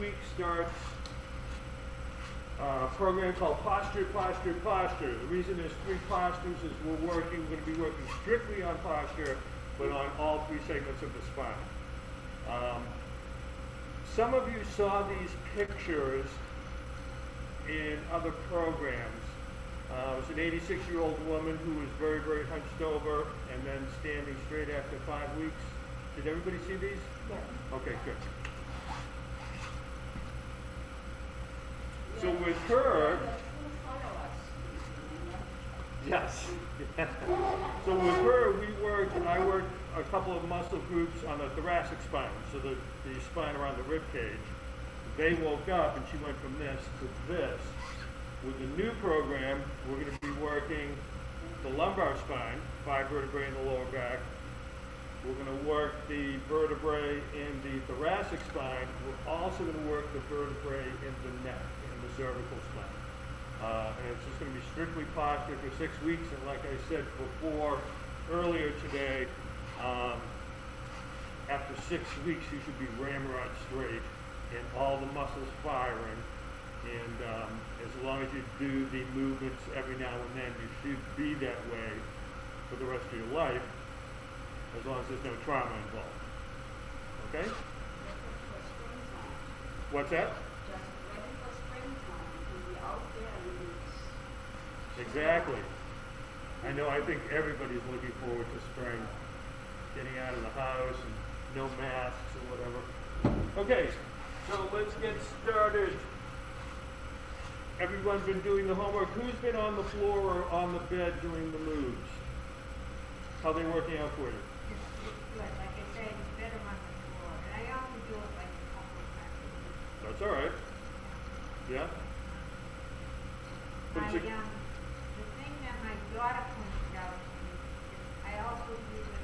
week starts a program called Posture, Posture, Posture. The reason there's 3 postures is we're going to be working strictly on posture, but on all 3 segments of the spine. Some of you saw these pictures in other programs. It was an 86-year-old woman who was very, very hunched over and then standing straight after 5 weeks. Did everybody see these? Yeah. Okay, good. So with her, yes. So with her, I worked a couple of muscle groups on the thoracic spine, so the spine around the rib cage. They woke up and she went from this to this. With the new program, we're going to be working the lumbar spine, 5 vertebrae in the lower back. We're going to work the vertebrae in the thoracic spine. We're also going to work the vertebrae in the neck, in the cervical spine. And it's just going to be strictly posture for 6 weeks. And like I said before, earlier today, after 6 weeks, you should be ramrod straight and all the muscles firing. And as long as you do the movements every now and then, you should be that way for the rest of your life, as long as there's no trauma involved. Okay? What's that? Exactly. I know, I think everybody's looking forward to spring, getting out of the house and no masks or whatever. Okay, so let's get started. Everyone's been doing the homework. Who's been on the floor or on the bed doing the moves? How are they working out for you? Good. Like I said, it's better on the floor. And I often do it like a couple of times. That's all right. Yeah? But The thing that my daughter pointed out to me is I also do the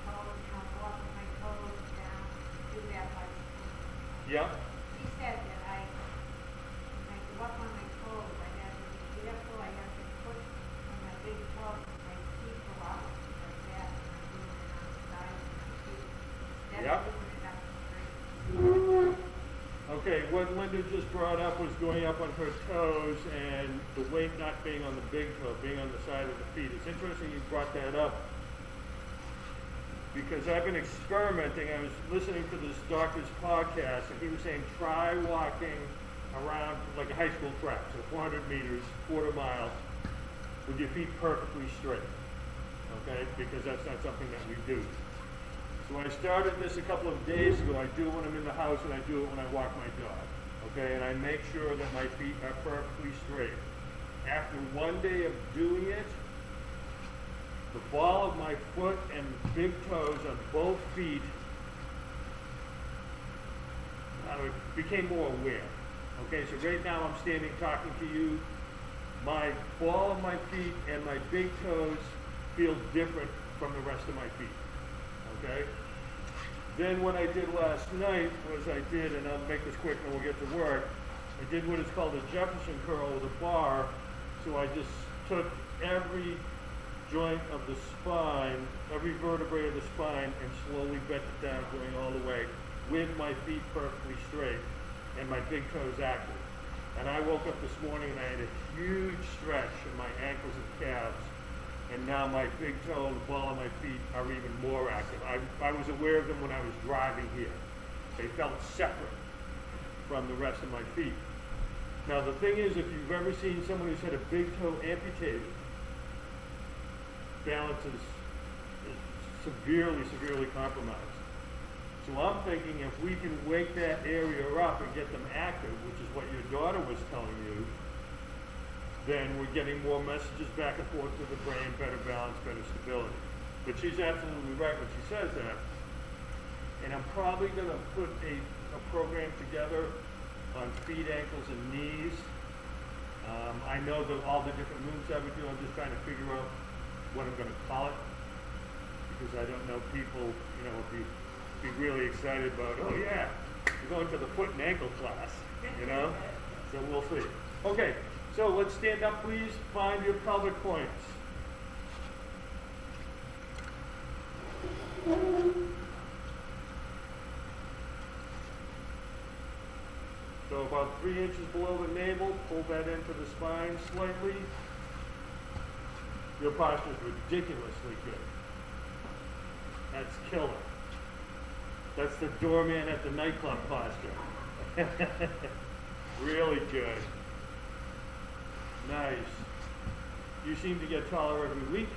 toes, walking my toes down, do that like. yeah? She said that when I go up on my toes, I have to be careful, I have to push on my big toes, my feet go out like that, and I'm doing it on the side of my feet. Yeah. That's doing it up straight. Okay, what Linda just brought up was going up on her toes and the weight not being on the big toe, being on the side of the feet. It's interesting you brought that up because I've been experimenting. I was listening to this doctor's podcast and he was saying try walking around like a high school track, so 400 meters, quarter mile, with your feet perfectly straight, okay? Because that's not something that we do. So I started this a couple of days ago. I do it when I'm in the house and I do it when I walk my dog, okay? And I make sure that my feet are perfectly straight. After 1 day of doing it, the ball of my foot and big toes on both feet became more aware. Okay, so right now I'm standing talking to you. My ball of my feet and my big toes feel different from the rest of my feet. Okay? Then what I did last night was and I'll make this quick and we'll get to work, I did what is called a Jefferson Curl with a bar. So I just took every joint of the spine, every vertebrae of the spine, and slowly bent it down, going all the way, with my feet perfectly straight and my big toes active. And I woke up this morning and I had a huge stretch in my ankles and calves. And now my big toe and the ball of my feet are even more active. I was aware of them when I was driving here. They felt separate from the rest of my feet. Now the thing is, if you've ever seen someone who's had a big toe amputated, balance is severely, severely compromised. So I'm thinking if we can wake that area up and get them active, which is what your daughter was telling you, then we're getting more messages back and forth to the brain, better balance, better stability. But she's absolutely right when she says that. And I'm probably going to put a program together on feet, ankles, and knees. I know all the different moves I would do. I'm just trying to figure out what I'm going to call it. Because I don't know people, be really excited about, oh yeah, we're going to the foot and ankle class, So we'll see. Okay. So let's stand up, please. Find your pelvic points. about 3 inches below the navel. Pull that into the spine slightly. Your posture is ridiculously good. That's killer. That's the doorman at the nightclub posture. Really good. Nice. You seem to get taller every week.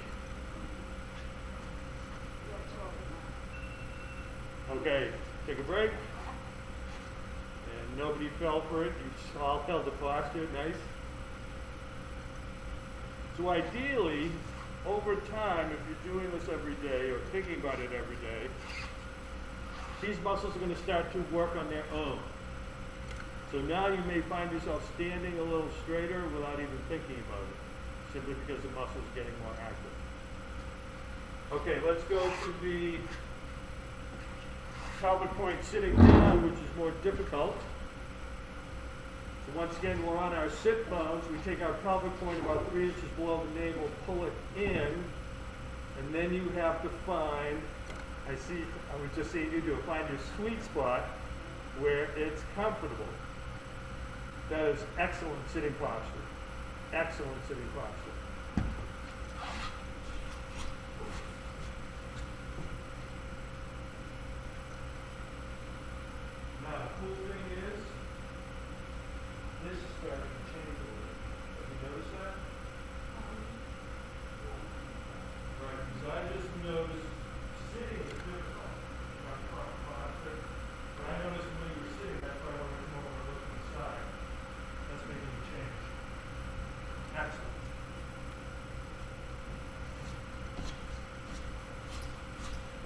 Okay, take a break. And nobody fell for it. You all held the posture. Nice. So ideally, over time, if you're doing this every day or thinking about it every day, these muscles are going to start to work on their own. So now you may find yourself standing a little straighter without even thinking about it, simply because the muscle is getting more active. Okay, let's go to the pelvic point sitting down, which is more difficult. So once again, we're on our sit bones. We take our pelvic point about 3 inches below the navel, pull it in, and then you have to find, I was just seeing you do it, find your sweet spot where it's comfortable. That is excellent sitting posture. Excellent sitting posture. Now, the cool thing is, this is starting to change a little bit. Have you noticed that? Right, because I just noticed sitting is difficult in my posture. But I noticed when you were sitting, that's why I wanted to come over and look to the side. That's making a change. Excellent.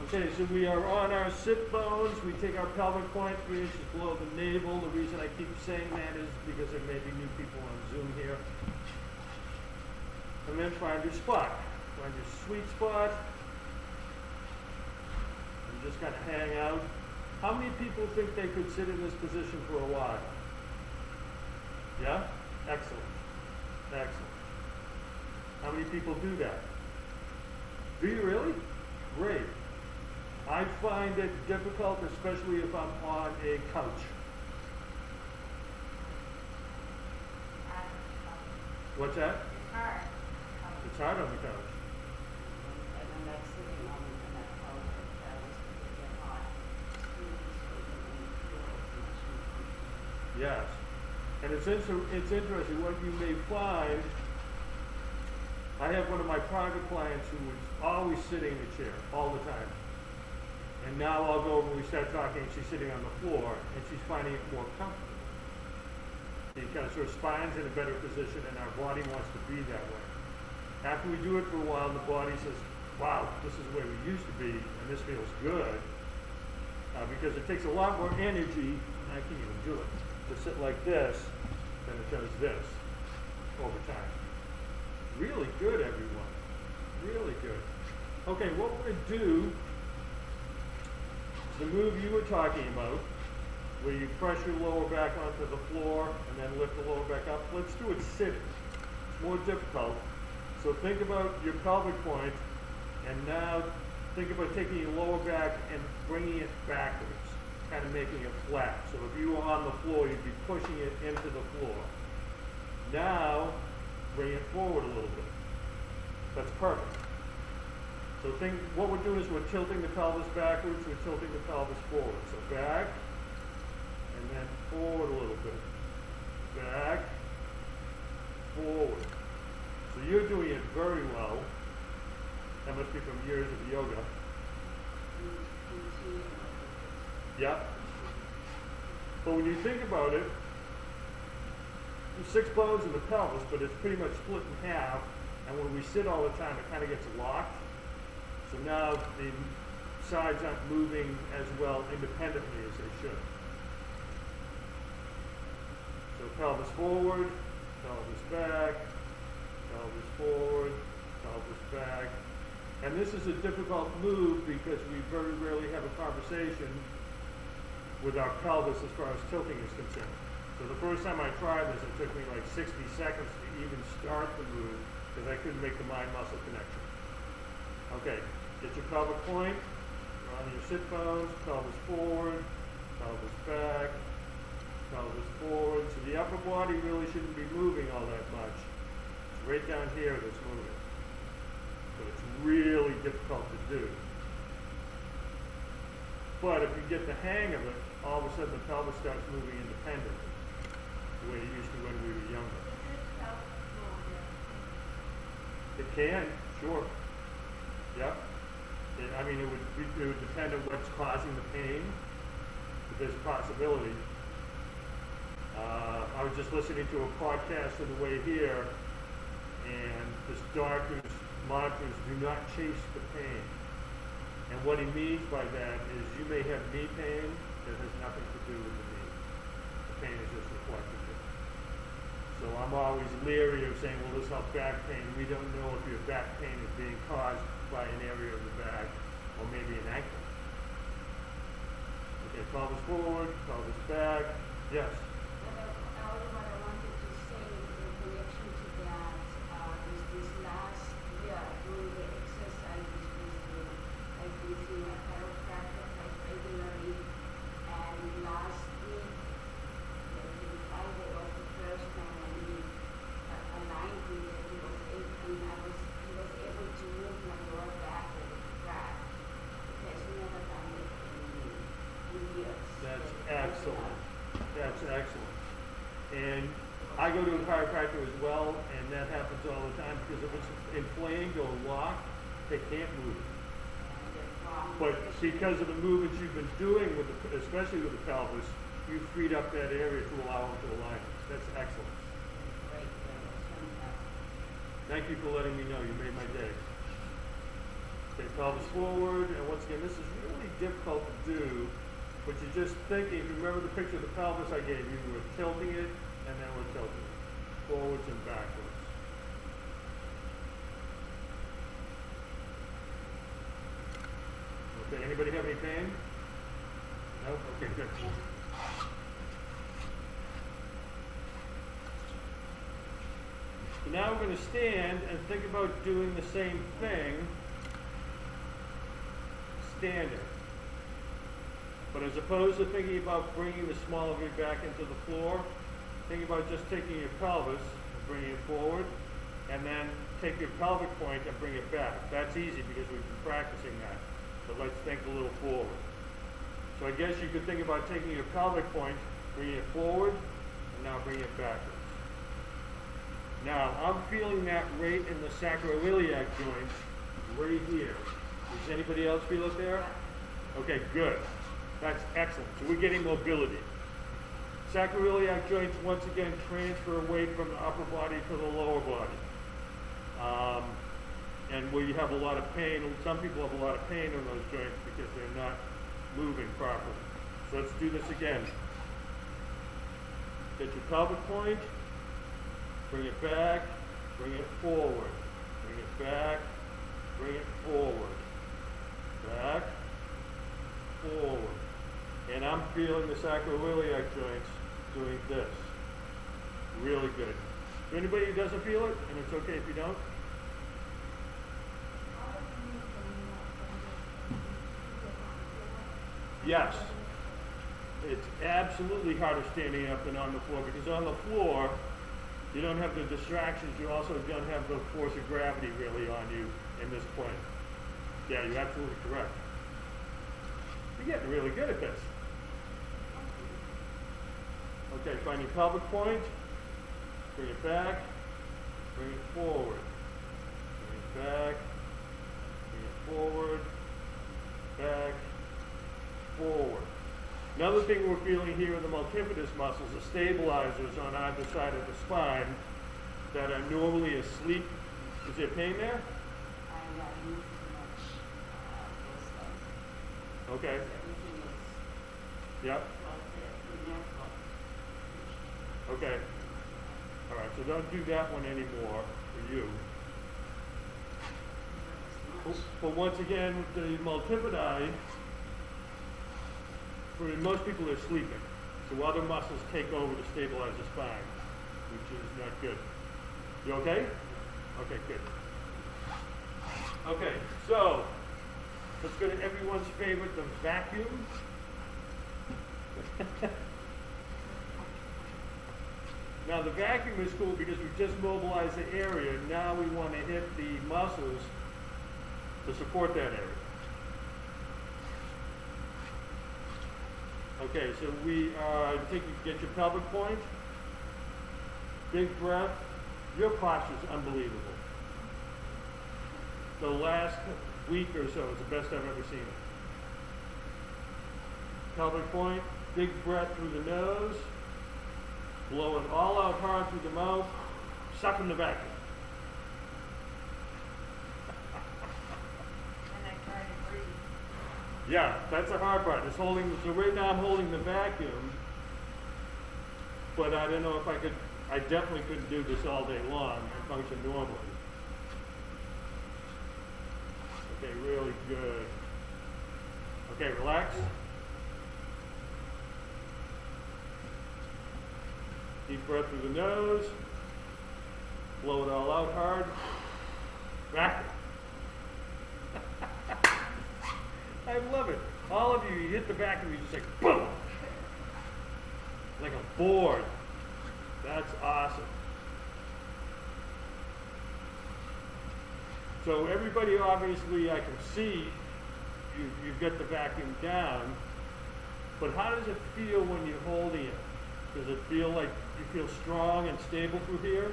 Okay, so we are on our sit bones. We take our pelvic point 3 inches below the navel. The reason I keep saying that is because there may be new people on Zoom here. And then find your spot. Find your sweet spot. And just kind of hang out. How many people think they could sit in this position for a while? Yeah? Excellent. Excellent. How many people do that? Do you really? Great. I find it difficult, especially if I'm on a couch. What's that? It's hard. It's hard on the couch. And then that's sitting on that couch, that was to get hot. Yes. And it's interesting, what you may find, I have one of my private clients who is always sitting in a chair, all the time. And now I'll go, when we start talking, she's sitting on the floor, and she's finding it more comfortable. Because her spine's in a better position, and our body wants to be that way. After we do it for a while, the body says, wow, this is the way we used to be, and this feels good. Because it takes a lot more energy, and I can't even do it, to sit like this than it does this over time. Really good, everyone. Really good. Okay, what we're going to do, the move you were talking about, where you press your lower back onto the floor and then lift the lower back up. Let's do it sitting. It's more difficult. So think about your pelvic point, and now think about taking your lower back and bringing it backwards, kind of making it flat. So if you were on the floor, you'd be pushing it into the floor. Now, bring it forward a little bit. That's perfect. So what we're doing is we're tilting the pelvis backwards, we're tilting the pelvis forward. So back, and then forward a little bit. Back, forward. So you're doing it very well. That must be from years of yoga. Yeah. But when you think about it, there's 6 bones in the pelvis, but it's pretty much split in half. And when we sit all the time, it kind of gets locked. So now the sides aren't moving as well independently as they should. So pelvis forward, pelvis back, pelvis forward, pelvis back. And this is a difficult move because we very rarely have a conversation with our pelvis as far as tilting is concerned. So the first time I tried this, it took me like 60 seconds to even start the move because I couldn't make the mind-muscle connection. Okay, get your pelvic point, on your sit bones, pelvis forward, pelvis back, pelvis forward. So the upper body really shouldn't be moving all that much. It's right down here that's moving. But it's really difficult to do. But if you get the hang of it, all of a sudden the pelvis starts moving independently, the way it used to when we were younger. It can, sure. Yep. I mean, it would depend on what's causing the pain, but there's a possibility. I was just listening to a podcast on the way here, and this doctor's mantras do not chase the pain. And what he means by that is you may have knee pain that has nothing to do with the knee. The pain is just reflected there. So I'm always leery of saying, well, this helps back pain. We don't know if your back pain is being caused by an area of the back or maybe an ankle. Okay, pelvis forward, pelvis back. Yes? What I wanted to say in connection to that is this last year doing the exercises with the, I've been seeing a chiropractor quite regularly, and last week, like Friday was the first time when he aligned me that he was able to move my lower back with a crack. He has never done it in years. That's excellent. That's excellent. And I go to a chiropractor as well, and that happens all the time because if it's inflamed or locked, they can't move. But because of the movements you've been doing, with the, especially with the pelvis, you've freed up that area to allow them to align. That's excellent. Thank you for letting me know. You made my day. Okay, pelvis forward, and once again, this is really difficult to do, but you're just thinking, if you remember the picture of the pelvis I gave you, we're tilting it, and then we're tilting it, forwards and backwards. Okay, anybody have any pain? No? Okay, good. So now we're going to stand and think about doing the same thing, standing. But as opposed to thinking about bringing the small of your back into the floor, think about just taking your pelvis and bringing it forward, and then take your pelvic point and bring it back. That's easy because we've been practicing that. But let's think a little forward. So I guess you could think about taking your pelvic point, bringing it forward, and now bringing it backwards. Now, I'm feeling that right in the sacroiliac joint, right here. Does anybody else feel it there? Okay, good. That's excellent. So we're getting mobility. Sacroiliac joints, once again, transfer weight from the upper body to the lower body. And where you have a lot of pain, some people have a lot of pain in those joints because they're not moving properly. So let's do this again. Get your pelvic point, bring it back, bring it forward, bring it back, bring it forward, back, forward. And I'm feeling the sacroiliac joints doing this. Really good. So anybody who doesn't feel it, and it's okay if you don't? Yes. It's absolutely harder standing up than on the floor because on the floor, you don't have the distractions. You also don't have the force of gravity really on you in this plane. Yeah, you're absolutely correct. You're getting really good at this. Okay, find your pelvic point. Bring it back. Bring it forward. Bring it back. Bring it forward. Back. Forward. Another thing we're feeling here in the multifidus muscles are stabilizers on either side of the spine that are normally asleep. Is there pain there? I'm not used to much those Okay. everything is Yep. Okay. All right. So don't do that one anymore for you. But once again, the multifidi, for most people, are sleeping. So other muscles take over to stabilize the spine, which is not good. You okay? Okay, good. Okay, so let's go to everyone's favorite, the vacuum. Now the vacuum is cool because we've just mobilized the area. Now we want to hit the muscles to support that area. Okay, so we are taking, get your pelvic point. Big breath. Your posture is unbelievable. The last week or so is the best I've ever seen it. Pelvic point, big breath through the nose, blow it all out hard through the mouth, suck in the vacuum. And I try to breathe. Yeah, that's the hard part. It's holding, so right now I'm holding the vacuum, but I don't know if I could, I definitely couldn't do this all day long and function normally. Okay, really good. Okay, relax. Deep breath through the nose. Blow it all out hard. Vacuum. I love it. All of you, you hit the vacuum, you just like, boom. Like a board. That's awesome. So everybody, obviously, I can see you've got the vacuum down, but how does it feel when you're holding it? Does it feel like you feel strong and stable through here?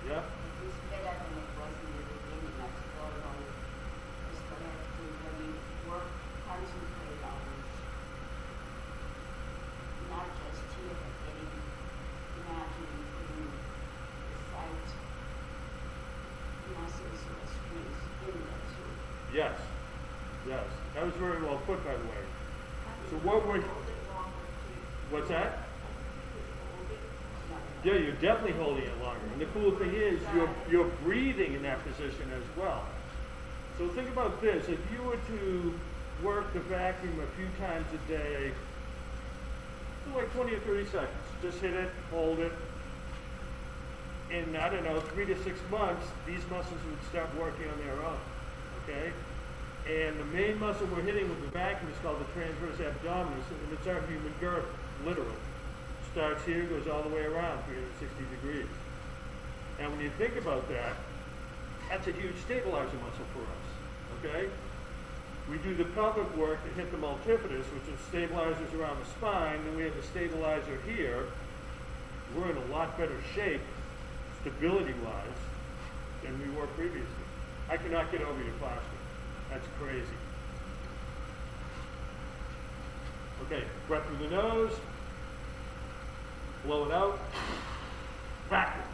Yeah? It's better than it was in the beginning. I still have to really work, concentrate on not just here, but getting imagining putting the side muscles or strings in there too. Yes. Yes. That was very well put, by the way. So what we're... What's that? Yeah, you're definitely holding it longer. And the cool thing is you're breathing in that position as well. So think about this. If you were to work the vacuum a few times a day, for like 20 or 30 seconds, just hit it, hold it. In, I don't know, 3 to 6 months, these muscles would start working on their own, okay? And the main muscle we're hitting with the vacuum is called the transverse abdominis, and it's our human girdle, literally. Starts here, goes all the way around 360 degrees. And when you think about that, that's a huge stabilizer muscle for us, okay? We do the pelvic work to hit the multifidus, which is stabilizers around the spine, then we have the stabilizer here. We're in a lot better shape, stability-wise, than we were previously. I cannot get over your posture. That's crazy. Okay, breath through the nose. Blow it out. Vacuum.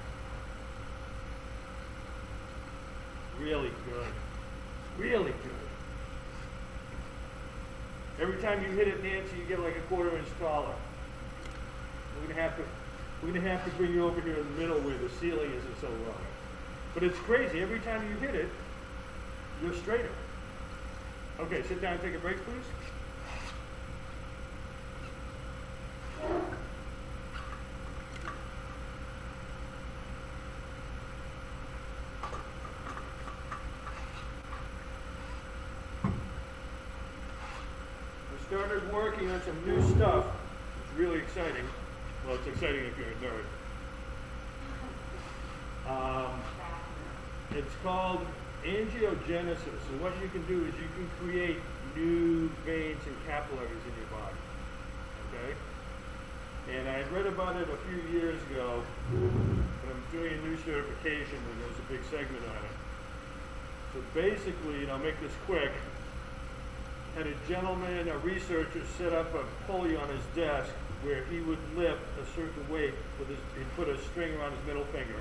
Really good. Really good. Every time you hit it, Nancy, you get like a 1/4 inch taller. We're gonna have to bring you over here in the middle where the ceiling isn't so low. But it's crazy. Every time you hit it, you're straighter. Okay, sit down and take a break, please. We started working on some new stuff. It's really exciting. Well, it's exciting if you're a nerd. It's called Angiogenesis, and what you can do is you can create new veins and capillaries in your body, okay? And I had read about it a few years ago, but I'm doing a new certification and there's a big segment on it. So basically, and I'll make this quick, had a gentleman, a researcher, set up a pulley on his desk where he would lift a certain weight with his, he'd put a string around his middle finger,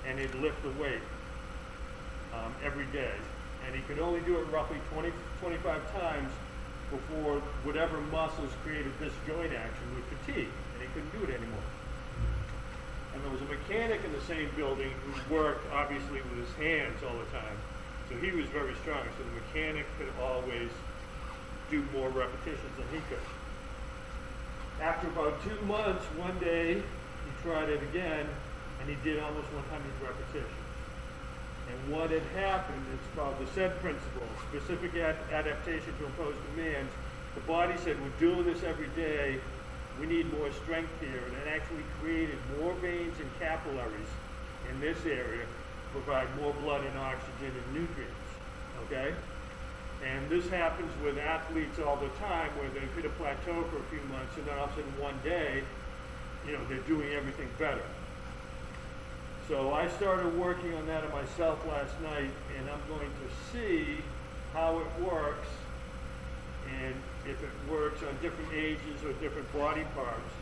and he'd lift the weight. Every day, and he could only do it roughly 20, 25 times before whatever muscles created this joint action would fatigue, and he couldn't do it anymore. And there was a mechanic in the same building who worked obviously with his hands all the time, so he was very strong, so the mechanic could always do more repetitions than he could. After about 2 months, one day he tried it again, and he did almost 100 repetitions. And what had happened, it's called the SAID principle, specific adaptation to impose demands. The body said, we're doing this every day, we need more strength here, and it actually created more veins and capillaries in this area to provide more blood and oxygen and nutrients, okay? And this happens with athletes all the time where they hit a plateau for a few months and then all of a sudden one day, you know, they're doing everything better. So I started working on that on myself last night, and I'm going to see how it works and if it works on different ages or different body parts.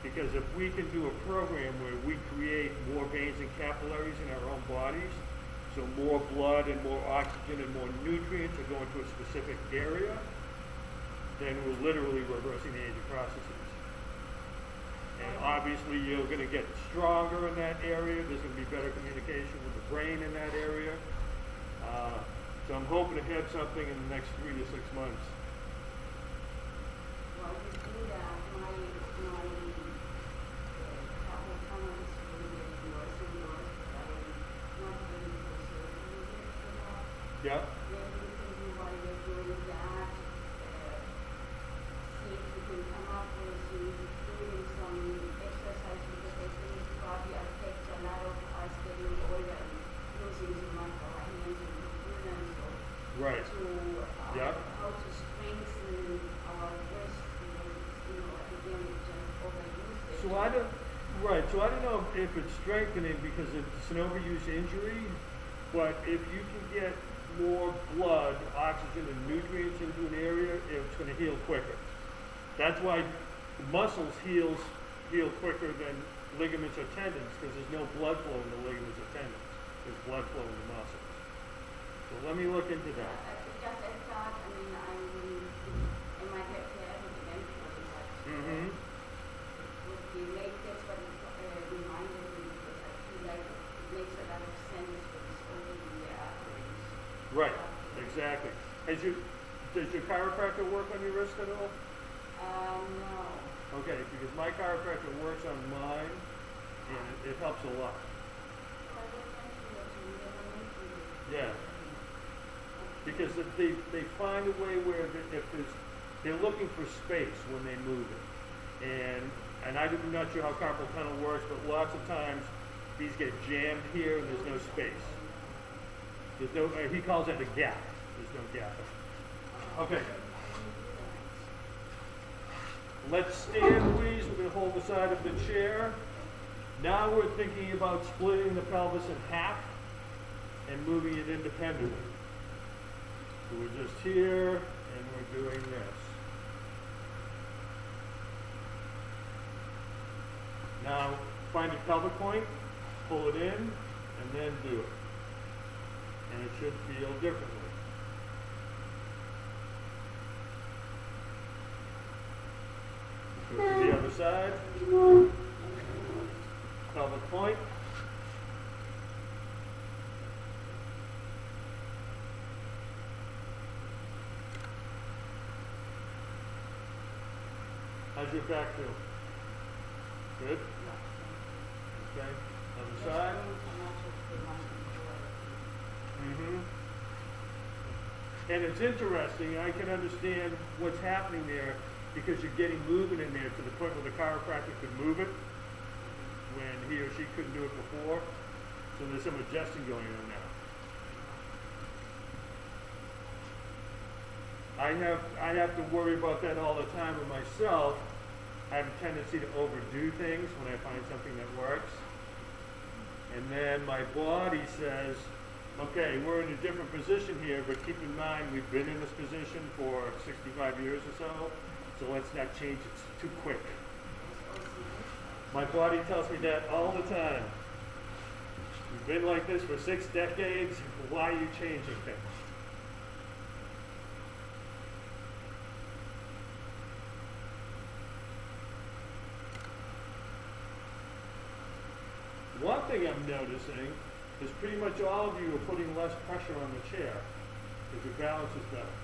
Because if we can do a program where we create more veins and capillaries in our own bodies, so more blood and more oxygen and more nutrients are going to a specific area, then we're literally reversing the aging processes. And obviously you're going to get stronger in that area. There's going to be better communication with the brain in that area. So I'm hoping to have something in the next 3 to 6 months. Well, you do that, my carpal tunnel is really getting worse and worse, but I'm not ready for surgery yet for that. Yeah? Maybe you can do while you're doing that, see if you can come up with doing some exercise, because I think it probably affects a lot of us getting older and losing so much of our hands and movements, so Right. to how to strengthen our wrist, because you know again we just overuse it. So I don't know if it's strengthening because it's an overuse injury, but if you can get more blood, oxygen, and nutrients into an area, it's going to heal quicker. That's why muscles heal quicker than ligaments or tendons, because there's no blood flow in the ligaments or tendons. There's blood flow in the muscles. So let me look into that. Just a thought, I mean, I might have to have it eventually, but Mm-hmm. with the latest what it reminded me, because I feel like it makes a lot of sense for this over the arteries. Right, exactly. Does your chiropractor work on your wrist at all? No. Okay, because my chiropractor works on mine, and it helps a lot. Yeah. Because they find a way where they're looking for space when they move it. And I'm not sure how carpal tunnel works, but lots of times these get jammed here and there's no space. There's no, he calls that a gap. There's no gap. Okay. Let's stand, please. We're going to hold the side of the chair. Now we're thinking about splitting the pelvis in half and moving it independently. So we're just here and we're doing this. Now find a pelvic point, pull it in, and then do it. And it should feel differently. Go to the other side. Pelvic point. How's your back feel? Good? Okay. Other side. Mm-hmm. And it's interesting, I can understand what's happening there because you're getting movement in there to the point where the chiropractor could move it when he or she couldn't do it before. So there's some adjusting going on now. I have to worry about that all the time with myself. I have a tendency to overdo things when I find something that works. And then my body says, okay, we're in a different position here, but keep in mind we've been in this position for 65 years or so, so let's not change it too quick. My body tells me that all the time. We've been like this for 6 decades, why are you changing things? One thing I'm noticing is pretty much all of you are putting less pressure on the chair because your balance is better.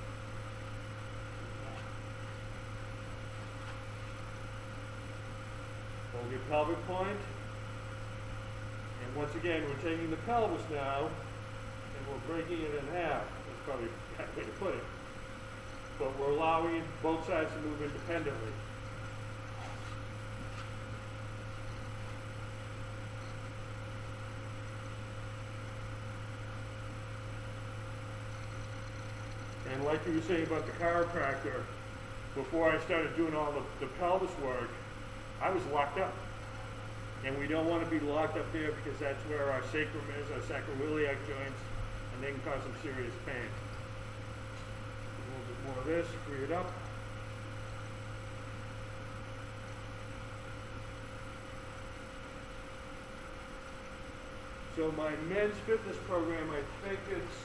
Hold your pelvic point. And once again, we're taking the pelvis now and we're breaking it in half. That's probably the right way to put it. But we're allowing both sides to move independently. And like you were saying about the chiropractor, before I started doing all the pelvis work, I was locked up. And we don't want to be locked up there because that's where our sacrum is, our sacroiliac joints, and they can cause some serious pain. A little bit more of this, free it up. So my men's fitness program, I think it's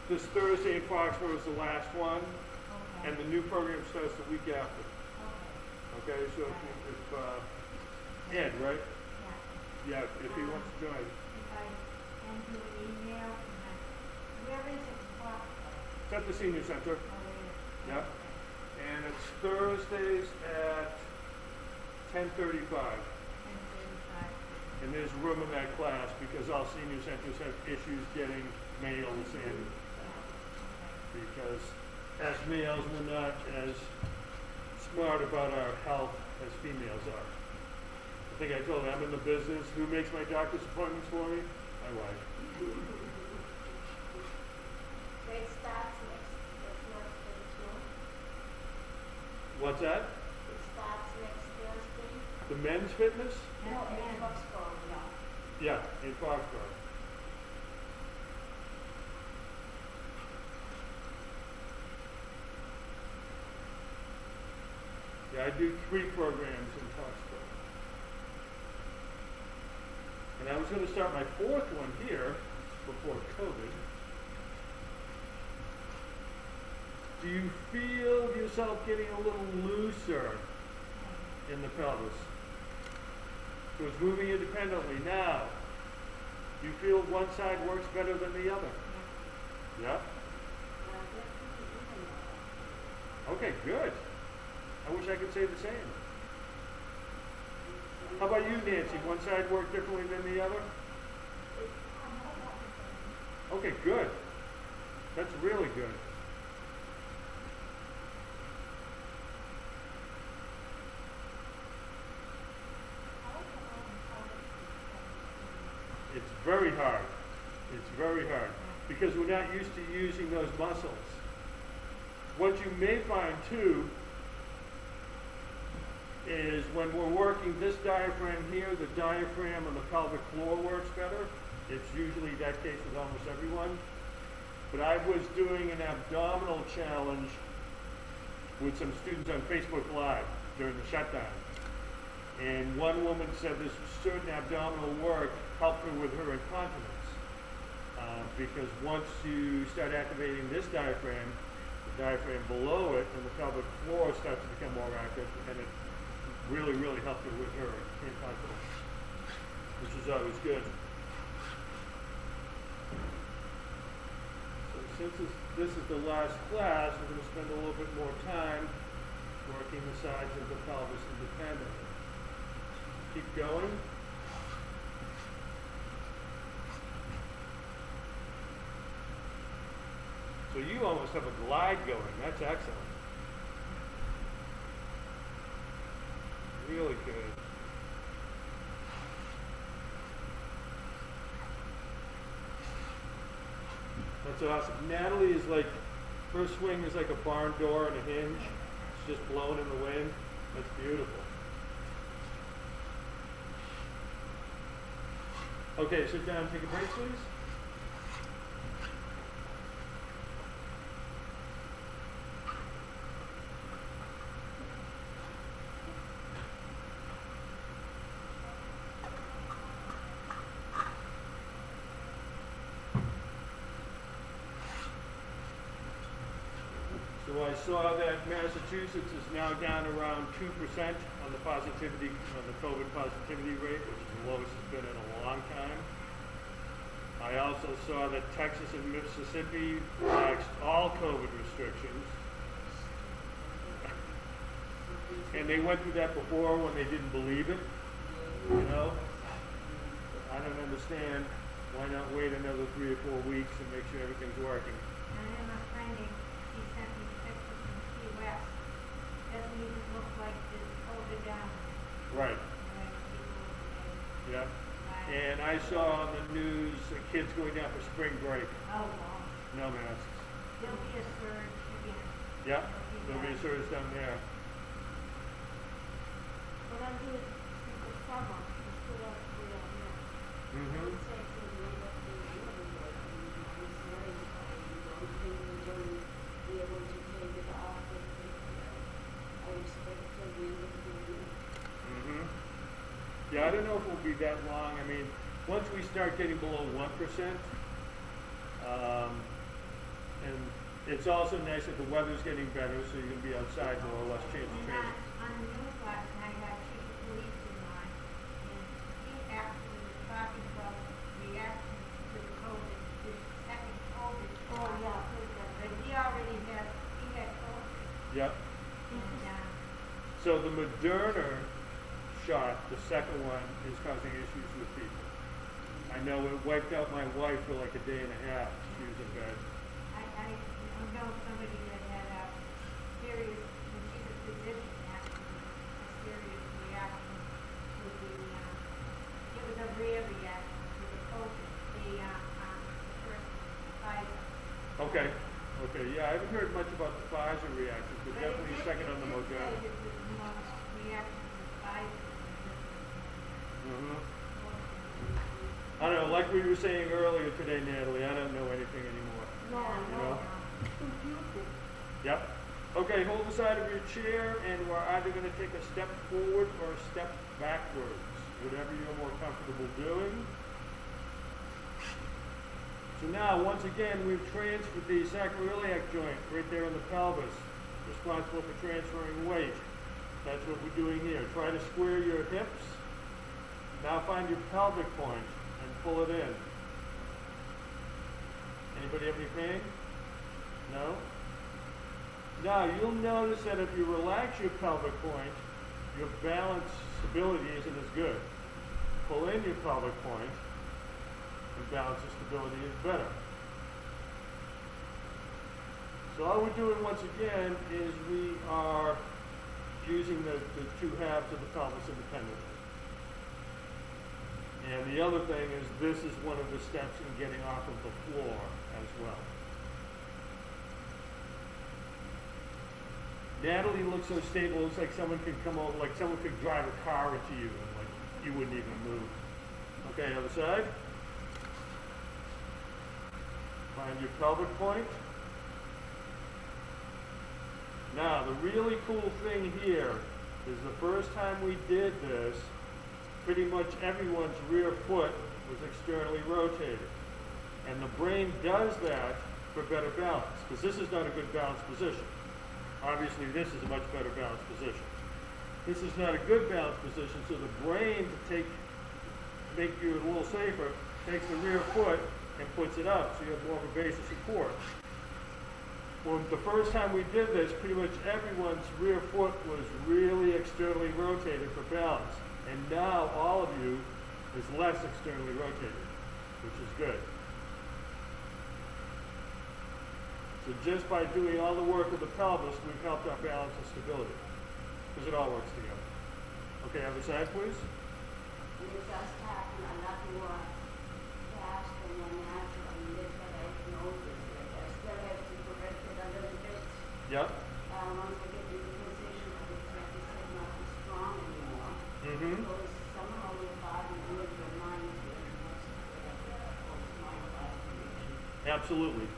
this Thursday in Foxborough is the last one, Okay. and the new program starts the week after. Okay. Okay, so if Ed, right? Yeah. Yeah, if he wants to join. If I send you an email, where is it? It's at the senior center. Oh, Yeah. And it's Thursdays at 10:35. And there's room in that class because all senior centers have issues getting males in because as males we're not as smart about our health as females are. I think I told you I'm in the business. Who makes my doctor's appointments for me? My wife. So it starts next Thursday too. What's that? It starts next Thursday. The men's fitness? No, in Foxborough, no. Yeah, in Foxborough. Yeah, I do 3 programs in Foxborough. And I was going to start my 4th one here before COVID. Do you feel yourself getting a little looser in the pelvis? So it's moving independently now. Do you feel one side works better than the other? Yeah? Okay, good. I wish I could say the same. How about you, Nancy? One side work differently than the other? Okay, good. That's really good. It's very hard. It's very hard because we're not used to using those muscles. What you may find too is when we're working this diaphragm here, the diaphragm on the pelvic floor works better. It's usually that case with almost everyone. But I was doing an abdominal challenge with some students on Facebook Live during the shutdown. And one woman said this certain abdominal work helped her with her incontinence. Because once you start activating this diaphragm, the diaphragm below it and the pelvic floor starts to become more active, and it really, really helped her with her incontinence, which is always good. So since this is the last class, we're going to spend a little bit more time working the sides of the pelvis independently. Keep going. So you almost have a glide going. That's excellent. Really good. That's awesome. Natalie is like, her swing is like a barn door and a hinge. It's just blowing in the wind. That's beautiful. Okay, sit down and take a break, please. So I saw that Massachusetts is now down around 2% on the positivity, on the COVID positivity rate, which is the lowest it's been in a long time. I also saw that Texas and Mississippi relaxed all COVID restrictions. And they went through that before when they didn't believe it, you know? I don't understand. Why not wait another 3 or 4 weeks and make sure everything's working? I am a friend, she sent me pictures from Key West. Doesn't even look like there's COVID down. Right. Like people, Yeah. I and I saw on the news kids going down for spring break. Oh, wow. No masks. There'll be a surge again. Yep, there'll be a surge down there. What I'm doing since the summer, is still up to the Mm-hmm. It's like to the end of the year, like, I'm sorry, I don't think we're going to be able to take it off, but I expect till the end of the year. Mm-hmm. Yeah, I don't know if it'll be that long. I mean, once we start getting below 1%, and it's also nice if the weather's getting better, so you can be outside more or less, chance of And transit. on the news last night, I had Chief of Police in line, and he actually was talking about reactions to the COVID, this second COVID. Oh, yeah. But he already had COVID. Yep. And, So the Moderna shot, the second one, is causing issues with people. I know it wiped out my wife for like a day and a half. She was in bed. I know somebody that had a serious, when she's a physician, actually, a serious reaction to the, it was a rare reaction to the COVID, the first Pfizer. Okay. Okay. Yeah, I haven't heard much about the Pfizer reactions, but definitely second on the Moderna. It was the most reaction to Pfizer. Mm-hmm. I don't know, like we were saying earlier today, Natalie, I don't know anything anymore. No, You know? it's confusing. Yep. Okay, hold the side of your chair, and we're either going to take a step forward or a step backwards, whatever you're more comfortable doing. So now, once again, we've transferred the sacroiliac joint right there in the pelvis, responsible for transferring weight. That's what we're doing here. Try to square your hips. Now find your pelvic point and pull it in. Anybody have any pain? No? Now you'll notice that if you relax your pelvic point, your balance stability isn't as good. Pull in your pelvic point, and balance and stability is better. So all we're doing once again is we are using the two halves of the pelvis independently. And the other thing is this is one of the steps in getting off of the floor as well. Natalie looks so stable, looks like someone could come over, like someone could drive a car into you and like you wouldn't even move. Okay, other side. Find your pelvic point. Now, the really cool thing here is the first time we did this, pretty much everyone's rear foot was externally rotated. And the brain does that for better balance, because this is not a good balanced position. Obviously, this is a much better balanced position. This is not a good balanced position, so the brain, to make you a little safer, takes the rear foot and puts it up, so you have more of a base of support. Well, the first time we did this, pretty much everyone's rear foot was really externally rotated for balance. And now all of you is less externally rotated, which is good. So just by doing all the work of the pelvis, we've helped our balance and stability, because it all works together. Okay, other side, please. And it does happen a lot more fast than natural, and that's what I've noticed. Like I still have to correct it a little bit. Yep. Once I get into position, but it's like you said, not as strong anymore. Mm-hmm. Because somehow your body will remind you of my body connection. Absolutely.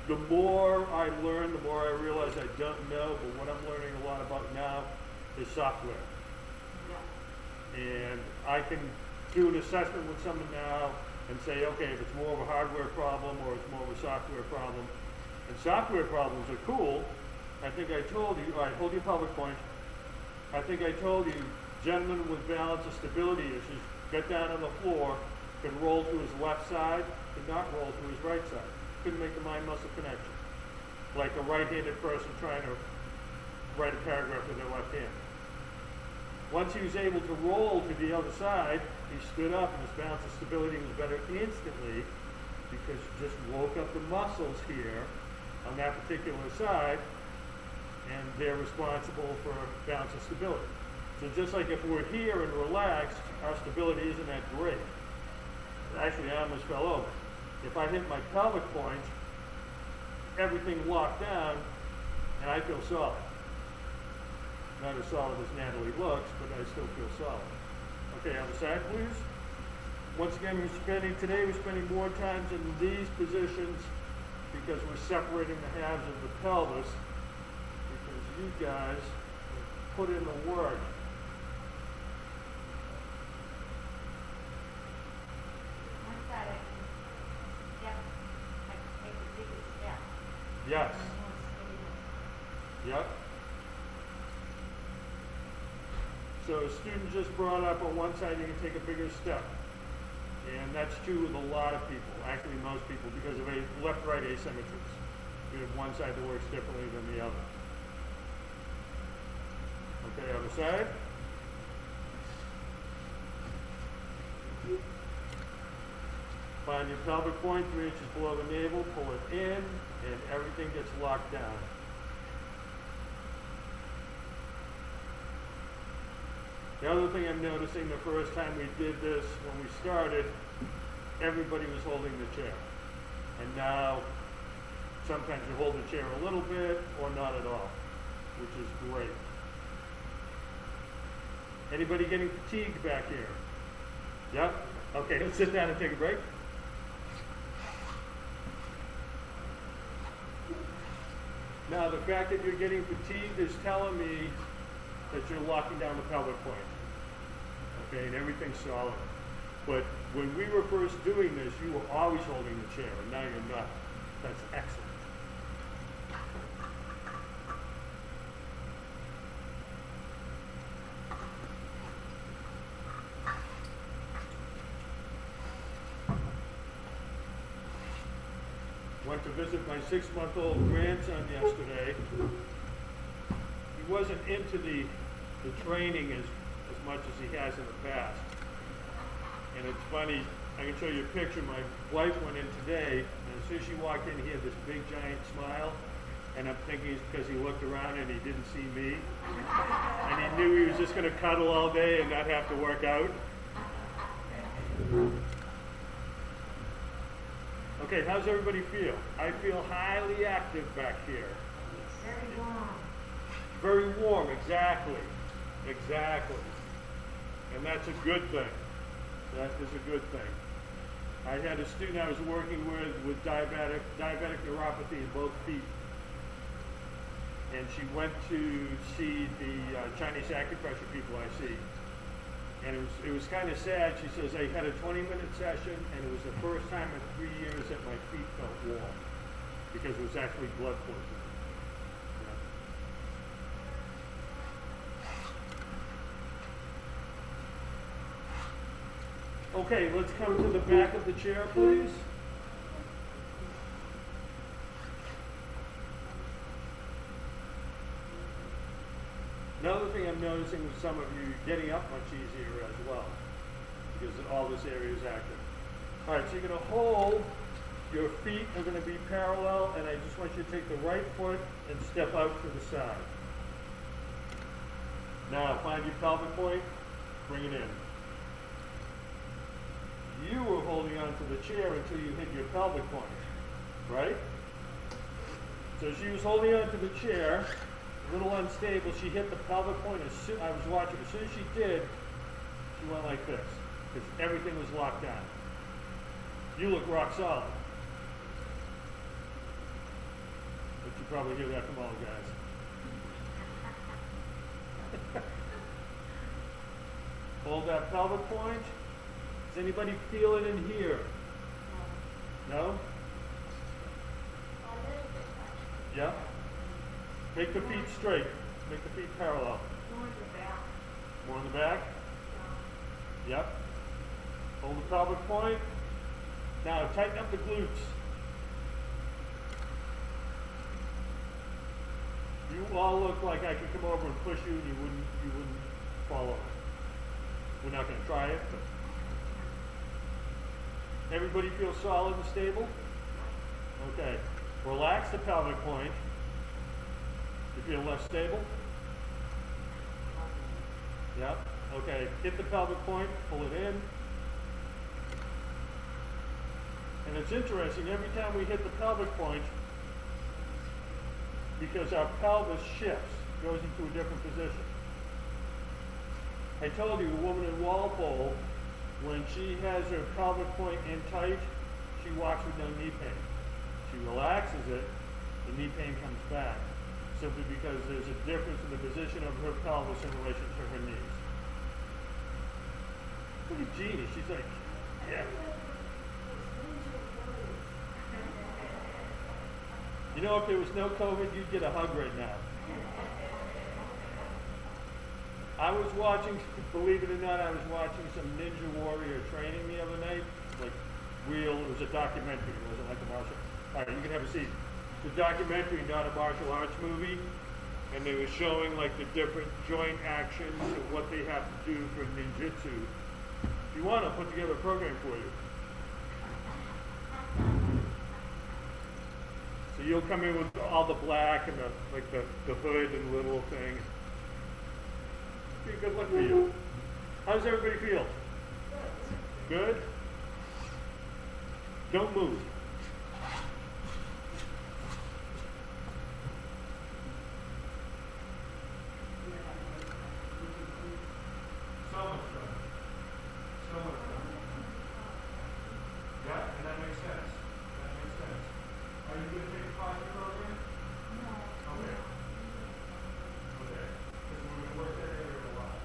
The more I learn, the more I realize I don't know, but what I'm learning a lot about now is software. Yeah. And I can do an assessment with someone now and say, okay, if it's more of a hardware problem or it's more of a software problem. And software problems are cool. I think I told you, all right, hold your pelvic point. I think I told you, gentleman with balance and stability issues, got down on the floor, could roll to his left side, could not roll to his right side. Couldn't make the mind-muscle connection. Like a right-handed person trying to write a paragraph with their left hand. Once he was able to roll to the other side, he stood up and his balance and stability was better instantly because he just woke up the muscles here on that particular side, and they're responsible for balance and stability. So just like if we're here and relaxed, our stability isn't that great. Actually, I almost fell over. If I hit my pelvic point, everything locked down, and I feel solid. Not as solid as Natalie looks, but I still feel solid. Okay, other side, please. Once again, today we're spending more times in these positions because we're separating the halves of the pelvis, because you guys put in the work. One side I can step, I can take a bigger step. Yes. And more stable. Yep. So a student just brought up on one side you can take a bigger step. And that's true with a lot of people, actually most people, because of a left-right asymmetries. You have one side that works differently than the other. Okay, other side. Find your pelvic point 3 inches below the navel, pull it in, and everything gets locked down. The other thing I'm noticing the first time we did this, when we started, everybody was holding the chair. And now, sometimes you hold the chair a little bit or not at all, which is great. Anybody getting fatigued back here? Yeah? Okay, let's sit down and take a break. Now, the fact that you're getting fatigued is telling me that you're locking down the pelvic point. Okay, and everything's solid. But when we were first doing this, you were always holding the chair, and now you're not. That's excellent. Went to visit my 6-month-old grandson yesterday. He wasn't into the training as much as he has in the past. And it's funny, I can show you a picture. My wife went in today, and as soon as she walked in, he had this big giant smile. And I'm thinking it's because he looked around and he didn't see me. And he knew he was just going to cuddle all day and not have to work out. Okay, how's everybody feel? I feel highly active back here. Very warm. Very warm, exactly. Exactly. And that's a good thing. That is a good thing. I had a student I was working with diabetic neuropathy in both feet. And she went to see the Chinese acupressure people I see. And it was kind of sad. She says, I had a 20-minute session, and it was the first time in 3 years that my feet felt warm, because it was actually blood poisoning. Yeah. Okay, let's come to the back of the chair, please. Another thing I'm noticing with some of you, getting up much easier as well, because all this area is active. All right, so you're going to hold, your feet are going to be parallel, and I just want you to take the right foot and step out to the side. Now, find your pelvic point, bring it in. You were holding onto the chair until you hit your pelvic point, right? So she was holding onto the chair, a little unstable. She hit the pelvic point. I was watching. As soon as she did, she went like this, because everything was locked down. You look rock solid. But you probably hear that from all the guys. Hold that pelvic point. Does anybody feel it in here? No? Yeah? Make the feet straight. Make the feet parallel. More in the back. More in the back? Yep. Hold the pelvic point. Now tighten up the glutes. You all look like I could come over and push you and you wouldn't fall over. We're not going to try it. Everybody feel solid and stable? Okay. Relax the pelvic point. You feel less stable? Yep. Okay. Hit the pelvic point, pull it in. And it's interesting, every time we hit the pelvic point, because our pelvis shifts, goes into a different position. I told you, a woman in Walpole, when she has her pelvic point in tight, she walks with no knee pain. She relaxes it, the knee pain comes back, simply because there's a difference in the position of her pelvis in relation to her knees. Look at Jeannie, she's like, yeah. You know, if there was no COVID, you'd get a hug right now. I was watching, believe it or not, I was watching some Ninja Warrior training the other night. Like, it was a documentary, it wasn't like a martial. All right, you can have a seat. It's a documentary, not a martial arts movie. And they were showing like the different joint actions and what they have to do for ninjutsu. If you want, I'll put together a program for you. So you'll come in with all the black and the hood and the little thing. Be a good look for you. How does everybody feel? Good? Don't move. So much fun. So much fun. Yeah, and that makes sense. That makes sense. Are you going to take a posture program? No. Okay. Okay. Because we're going to work that area a lot.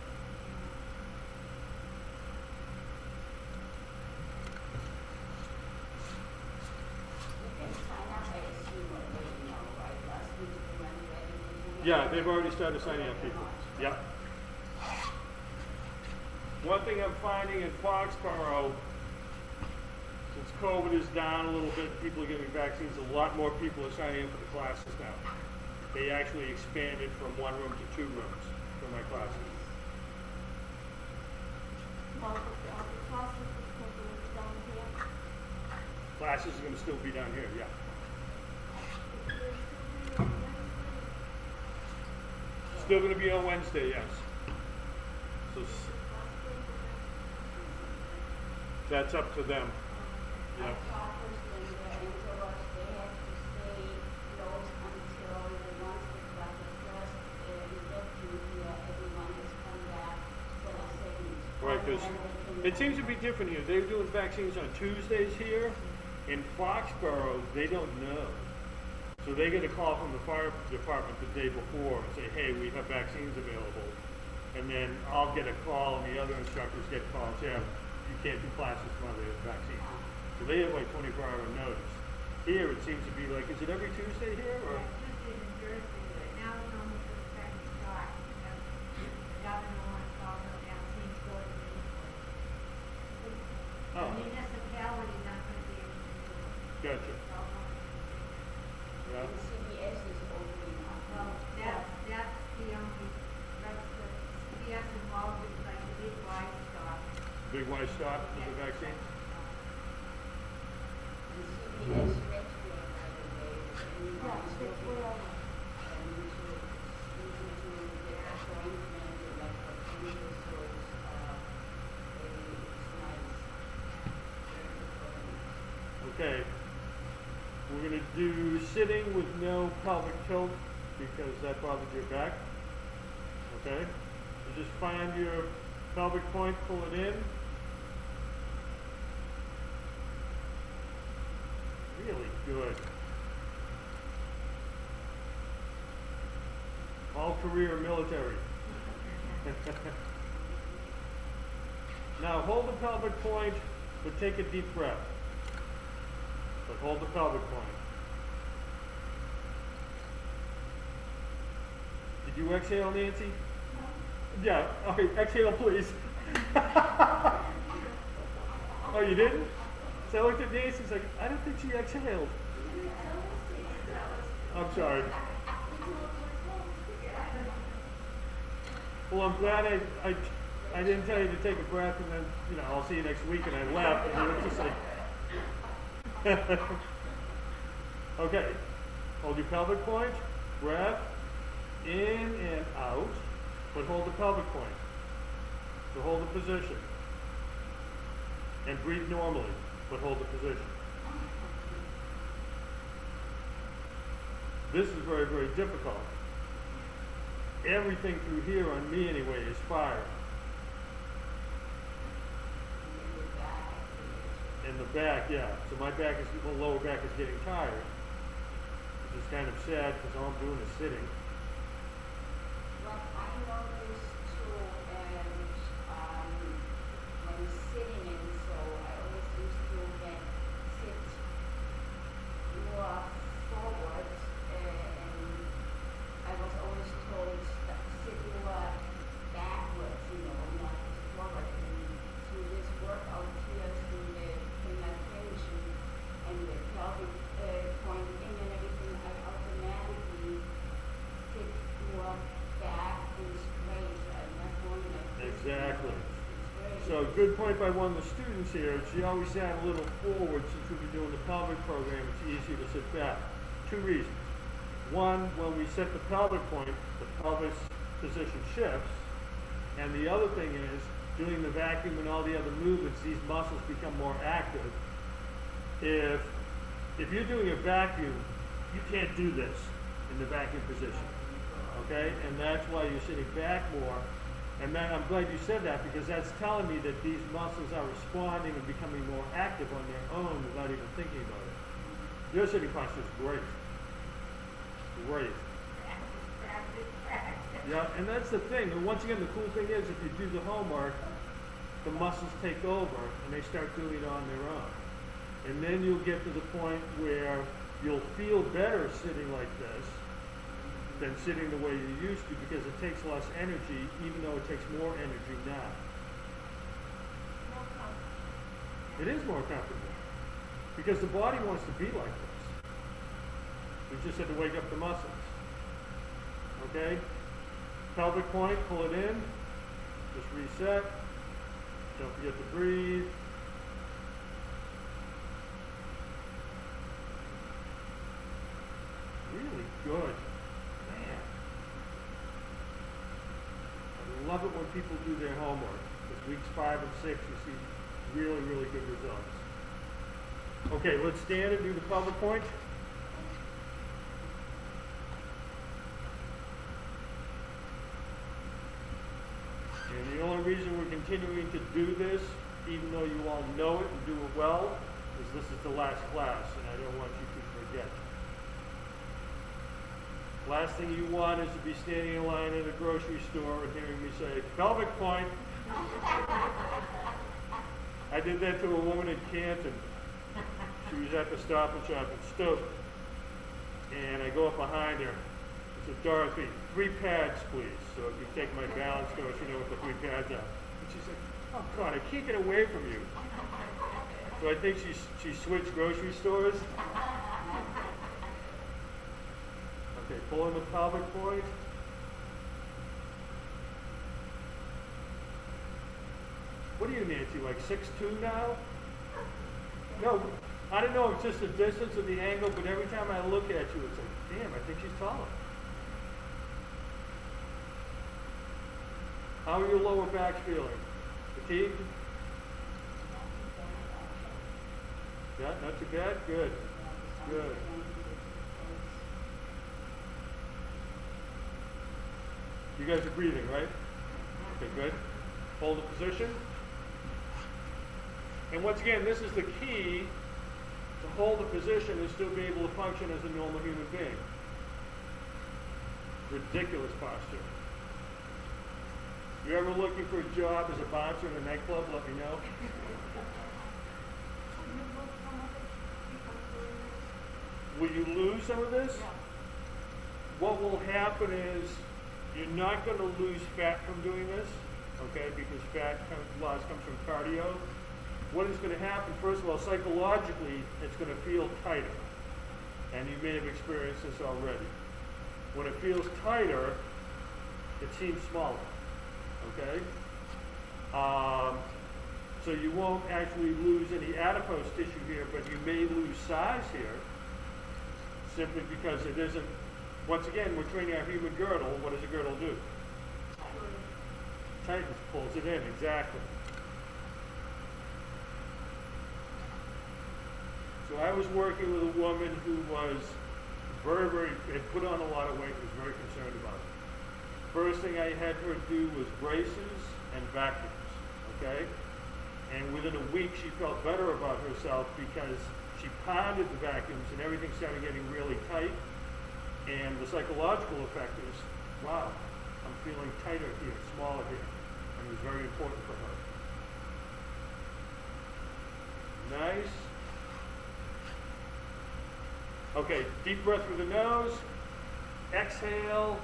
You can sign up, I assume, already now, right? Last week, when you ready to do Yeah, they've already started signing up people. Yep. One thing I'm finding in Foxborough, since COVID is down a little bit, people are getting vaccines, a lot more people are signing up for the classes now. They actually expanded from 1 room to 2 rooms for my classes. Well, the classes is going to be down here. Classes are going to still be down here, yeah. Still going to be on Wednesday, yes. So that's up to them. Yep. Doctors, when they're indoors, they have to stay closed until the ones that got the first injection here, everyone has come back for the second. Right, because it seems to be different here. They're doing vaccines on Tuesdays here. In Foxborough, they don't know. So they get a call from the fire department the day before and say, hey, we have vaccines available. And then I'll get a call and the other instructors get calls, yeah, you can't do classes while there's vaccines. So they have like 24-hour notice. Here it seems to be like, is it every Tuesday here or? Tuesdays and Thursdays, but now it's almost the second shot because the governor wants all the vaccines go to the Oh, municipality's not going to be able to do it. gotcha. So, Yeah. And CBS is opening up. well, that's the only, that's the CBS involved with like the big wide stop. Big white stop for the vaccine? And CBS Retro, by the way, Yeah, everyone is that's looking where I at. And we should get appointment, like for clinical shows, it's nice. Okay. We're going to do sitting with no pelvic tilt because that bothers your back. Okay? So just find your pelvic point, pull it in. Really good. All career military. Now hold the pelvic point, but take a deep breath. But hold the pelvic point. Did you exhale, Nancy? Yeah, okay, exhale please. Oh, you didn't? So I looked at Nancy, she's like, I don't think she exhaled. I'm sorry. Well, I'm glad I didn't tell you to take a breath and then, you know, I'll see you next week and I left and then it's just like, okay, hold your pelvic point, breath, in and out, but hold the pelvic point. So hold the position. And breathe normally, but hold the position. This is very, very difficult. Everything through here on me anyway is fire. In the back, yeah. So my back is, the lower back is getting tired, which is kind of sad because all I'm doing is sitting. What I noticed too, and when sitting in, so I always used to sit more forward, and I was always told sit more backwards, not forward. And through this workout here, through the tension and the pelvic point in and everything, I automatically sit more back and straight. I'm not going like this. Exactly. It's So good point by one of the students here. She always sat a little forward since we've been doing the pelvic program. It's easier to sit back. Two reasons. One, when we set the pelvic point, the pelvis position shifts. And the other thing is, doing the vacuum and all the other movements, these muscles become more active. If you're doing a vacuum, you can't do this in the vacuum position. Okay? And that's why you're sitting back more. And then I'm glad you said that because that's telling me that these muscles are responding and becoming more active on their own without even thinking about it. Your sitting posture is great. Great. Yeah, and that's the thing. And once again, the cool thing is if you do the homework, the muscles take over and they start doing it on their own. And then you'll get to the point where you'll feel better sitting like this than sitting the way you used to because it takes less energy, even though it takes more energy now. It is more comfortable because the body wants to be like this. We just have to wake up the muscles. Okay? Pelvic point, pull it in. Just reset. Don't forget to breathe. Really good. Man. I love it when people do their homework. Because weeks 5 and 6, you see really, really good results. Okay, let's stand and do the pelvic point. And the only reason we're continuing to do this, even though you all know it and do it well, is this is the last class, and I don't want you to forget. Last thing you want is to be standing in line at a grocery store and hearing me say, pelvic point. I did that to a woman in Canton. She was at the Stop and Shop in Stoke. And I go up behind her. I said, Dorothy, 3 pads, please. So if you take my balance coach, you know what the 3 pads are. And she said, oh God, I can't get away from you. So I think she switched grocery stores. Okay, pull in the pelvic point. What are you, Nancy, like 6'2" now? No, I don't know if it's just the distance or the angle, but every time I look at you, it's like, damn, I think she's taller. How are your lower backs feeling? Fatigued? Yeah, not too bad? Good. Good. You guys are breathing, right? Okay, good. Hold the position. And once again, this is the key to hold the position and still be able to function as a normal human being. Ridiculous posture. If you're ever looking for a job as a bouncer in a nightclub, let me know. Will you lose some of this? What will happen is you're not going to lose fat from doing this, okay, because fat loss comes from cardio. What is going to happen, first of all, psychologically, it's going to feel tighter. And you may have experienced this already. When it feels tighter, it seems smaller, okay? So you won't actually lose any adipose tissue here, but you may lose size here, simply because it isn't. Once again, we're training our human girdle. What does a girdle do? tightens, pulls it in, exactly. So I was working with a woman who was had put on a lot of weight, was very concerned about it. First thing I had her do was braces and vacuums, okay? And within a week, she felt better about herself because she pounded the vacuums and everything started getting really tight. And the psychological effect is, wow, I'm feeling tighter here, smaller here. And it was very important for her. Nice. Okay, deep breath through the nose. Exhale,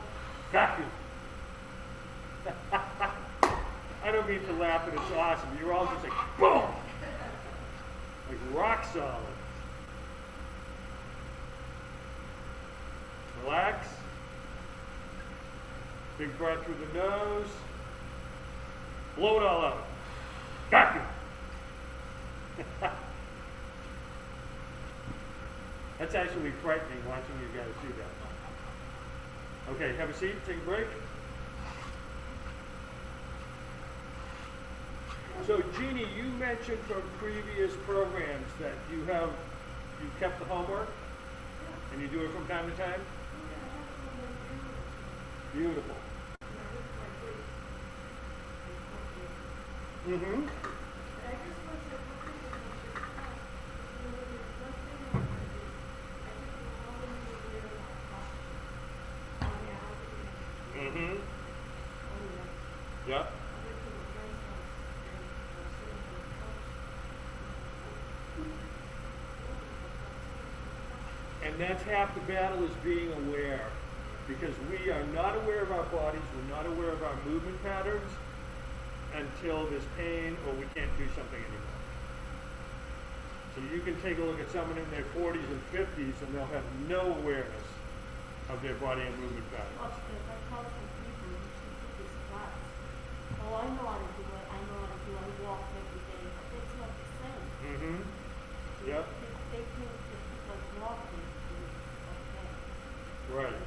vacuum. I don't mean to laugh, but it's awesome. You're all just like, boom! Like rock solid. Relax. Big breath through the nose. Blow it all out. Vacuum. That's actually frightening watching you guys do that. Okay, have a seat, take a break. So Jeannie, you mentioned from previous programs that you kept the homework and you do it from time to time? Beautiful. Mm-hmm. Mm-hmm. Yep. And that's half the battle, is being aware. Because we are not aware of our bodies, we're not aware of our movement patterns until there's pain or we can't do something anymore. So you can take a look at someone in their 40s and 50s and they'll have no awareness of their body and movement patterns. I tell some people, you should do this class. Oh, I know how to do it, I walk every day, but it's not the same. Mm-hmm. Yep. They think that because walking is okay. Right.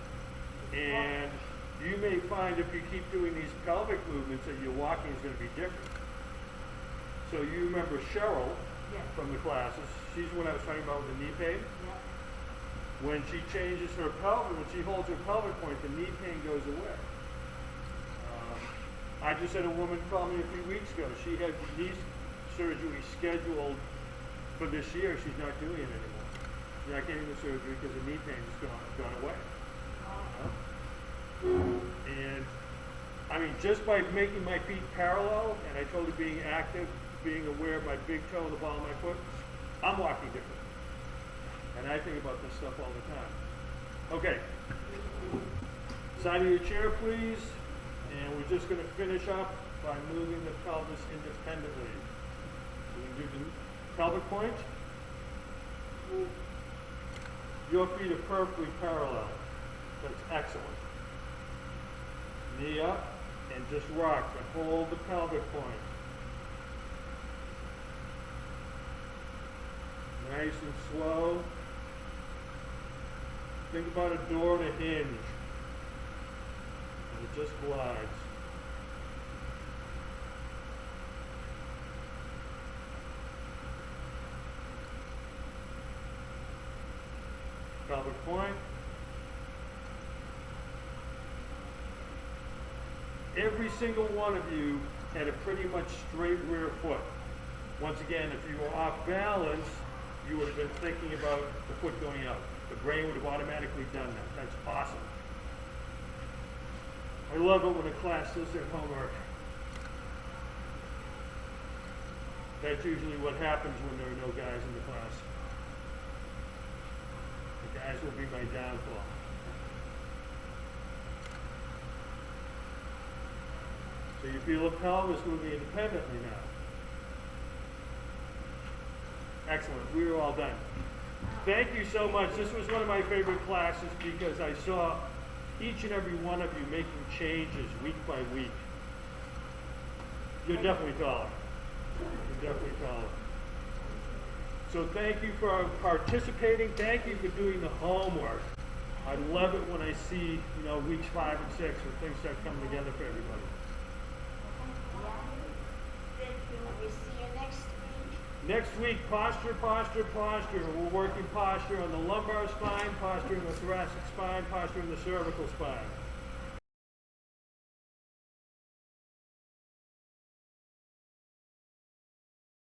And you may find if you keep doing these pelvic movements that your walking is going to be different. So you remember Cheryl from the classes. She's the one I was talking about with the knee pain. Yeah. When she changes her pelvic, when she holds her pelvic point, the knee pain goes away. I just had a woman call me a few weeks ago. She had knee surgery scheduled for this year. She's not doing it anymore. She's not getting the surgery because the knee pain has gone away. And I mean, just by making my feet parallel, and I told her being active, being aware of my big toe and the ball of my foot, I'm walking different. And I think about this stuff all the time. Okay. Side of your chair, please. And we're just going to finish up by moving the pelvis independently. So we can do the pelvic point. Your feet are perfectly parallel. That's excellent. Knee up and just rock, but hold the pelvic point. Nice and slow. Think about a door and a hinge. And it just glides. Pelvic point. Every single one of you had a pretty much straight rear foot. Once again, if you were off balance, you would have been thinking about the foot going out. The brain would have automatically done that. That's awesome. I love it when a class does their homework. That's usually what happens when there are no guys in the class. The guys will be my downfall. So you feel a pelvis moving independently now. Excellent. We are all done. Thank you so much. This was one of my favorite classes because I saw each and every one of you making changes week by week. You're definitely taller. You're definitely taller. So thank you for participating. Thank you for doing the homework. I love it when I see, weeks 5 and 6 when things start coming together for everybody. we see you next week. Next week, posture, posture, posture. We're working posture on the lumbar spine, posture in the thoracic spine, posture in the cervical spine.